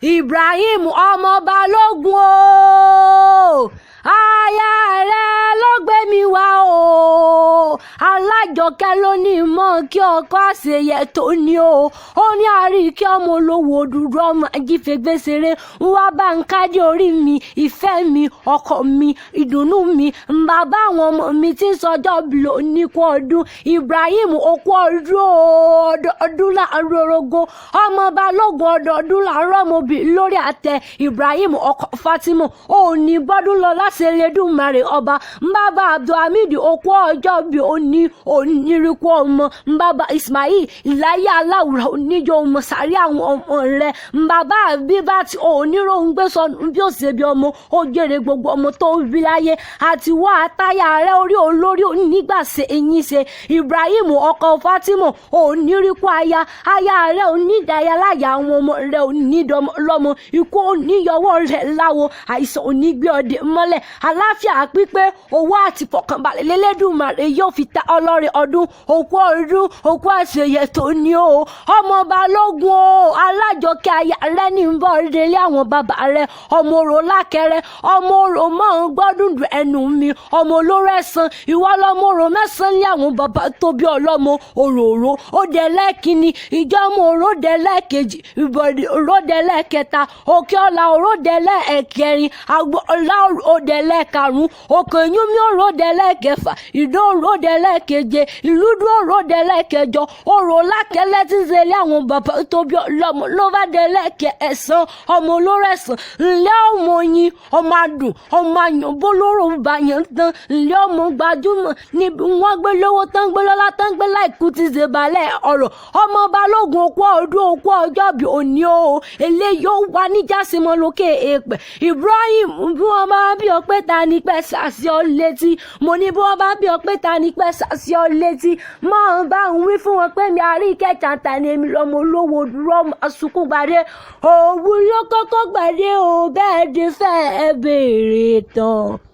Ibrahim ọmọ Balógun o aya rẹ̀ ló gbé mi wá o Alájọkẹ́ ló ní mọ́ kí ọkọ àṣeyẹ tó ní o ó ní Àríkẹ́ ọmọ olówó dúdú ọmọ ajífẹ́gbẹ́sẹ̀rẹ́ ń wá bá ń kájí orí mi ìfẹ́ mi ọkọ mi ìdùnnú mi bàbá àwọn ọmọ mi tí ń sọjọ́ bìlò níkú ọdún Ibrahim okú ọdún ọdọọdún láàárọ̀ orogo ọmọ Balógun ọdọọdún láàárọ̀ ọmọbì lórí àtẹ Ibrahim ọkọ Fatima òní bọ́dún lọ láti Elédùmarè ọba bàbá Abdulhamid okú ọjọ́ bí onírìkú ọmọ bàbá Ismail ìláyà aláwùrà oníjọ ọmọ sàrí àwọn ọmọ rẹ̀ bàbá Abibat oníròǹgbé sọnù bí ó ṣe bí ọmọ ó jèrè gbogbo ọmọ tó bí láyé àti wá àtàyà rẹ̀ orí olórí onígbàsẹ̀ ẹ̀yìn ṣe Ibrahim ọkọ Fatima onírìkú aya rẹ̀ onídàáyà láyà àwọn ọmọ rẹ̀ onídọmọ lọ́mọ ikú oníyọwọ́ rẹ̀ láwo àìsàn onígbé ọdẹ mọ́lẹ̀ àláfíà pípé owó àti fọkànbalẹ̀ lẹ́lẹ́dùmarè yóò fi ta ọlọ́rẹ̀ ọdún òkú àṣeyẹ tó ní o ọmọ Balógun o Alájọkẹ́ aya rẹ̀ ní ń bọ̀ délé àwọn bàbá rẹ̀ ọmọ orò lákẹrẹ ọmọ orò mọ́ ń gbọ́dún ẹnu mi ọmọ olóró ẹ̀sán ìwọ lọmọ orò mẹ́sàn-án lé àwọn bàbá tó bí ọlọ́mọ òróró ó dẹ lẹ́kìnní ìjọ́mọ oró dẹ lẹ́kejì ìbọ̀dì oró dẹ lẹ́kẹta òkè ọ̀la oró dẹ lẹ́ẹ̀kẹrin àgbọ̀ọ̀la oró dẹ lẹ́ẹ̀karùn-ún òkè ìyúnmí oró dẹ lẹ́ẹ̀kẹfà ìdó oró dẹ lẹ́ẹ̀keje ìlúdú oró dẹ lẹ́ẹ̀kẹjọ orò lákẹ́lẹ́ tí ń ṣẹlẹ̀ àwọn bàbá tó bí ọlọ́mọ ló bá dẹ lẹ́ẹ̀kẹsàn ọmọ olóró ẹ̀sán ńlẹ́ ọmọ oyin ọmọ adùn ọmọ àyàn bólóró bàyàn tán ńlẹ́ ọmọ gbajúmọ̀ níbi wọ́n gbé lówó tán gbé lọ́lá tán gbé láìkú ti ṣe balẹ̀ ọ̀rọ̀ ọmọ Balógun okú ọdún okú ọjọ́ bí òní o eléyìí ó wà níjàsímọ́ lókè èèpẹ̀ Ibrahim bí wọ́n bá bí ọ pé ta ni pẹ́ sàṣì ọ létí mo ní bí wọ́n bá bí ọ pé ta ni pẹ́ sàṣì ọ létí mọ́ ọ bá ń wí fún wọn pé mi Ariike Chanter ni èmi lọ́mọ olówó dúró àsùnkún gbàdé òwú ló kọ́kọ́ gbàdé o bẹ́ẹ̀ di fẹ́ ẹ béèrè tán.